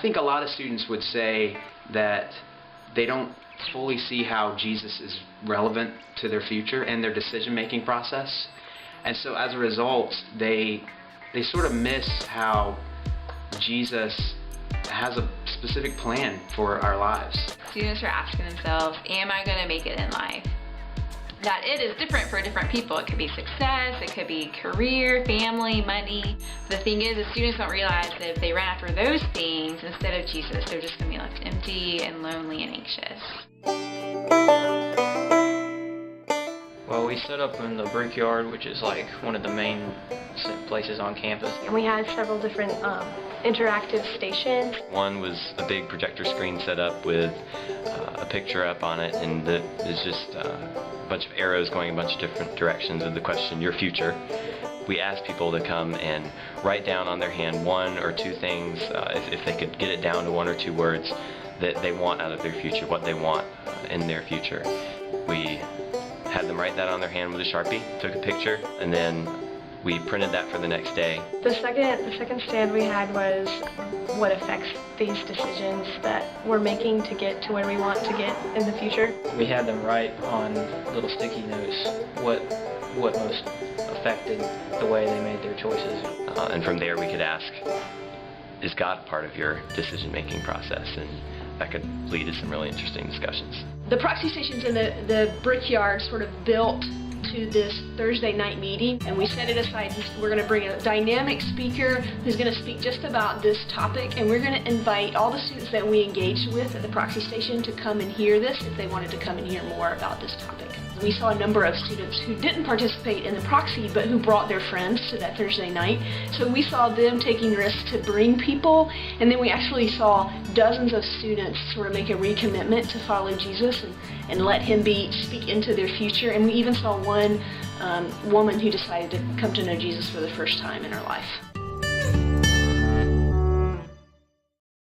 think a lot of students would say that they don't fully see how Jesus is relevant to their future and their decision-making process. And so as a result, they sort of miss how Jesus has a specific plan for our lives. Students are asking themselves, am I going to make it in life? That it is different for different people. It could be success, it could be career, family, money. The thing is, the students don't realize that if they run after those things instead of Jesus, they're just going to be left empty and lonely and anxious. Well, we set up in the Brickyard, which is like one of the main places on campus. And we had several different interactive stations. One was a big projector screen set up with a picture up on it, and there's just a bunch of arrows going in a bunch of different directions with the question, your future. We asked people to come and write down on their hand one or two things, if they could get it down to one or two words that they want out of their future, what they want in their future. We had them write that on their hand with a Sharpie, took a picture, and then we printed that for the next day. The second stand we had was what affects these decisions that we're making to get to where we want to get in the future. We had them write on little sticky notes what most affected the way they made their choices. And from there we could ask, is God part of your decision-making process? And that could lead to some really interesting discussions. The proxy stations in the Brickyard sort of built to this Thursday night meeting, and we set it aside. We're going to bring a dynamic speaker who's going to speak just about this topic, and we're going to invite all the students that we engaged with at the proxy station to come and hear this if they wanted to come and hear more about this topic. We saw a number of students who didn't participate in the proxy but who brought their friends to that Thursday night. So we saw them taking risks to bring people, and then we actually saw dozens of students sort of make a recommitment to follow Jesus and let him speak into their future. And we even saw one woman who decided to come to know Jesus for the first time in her life.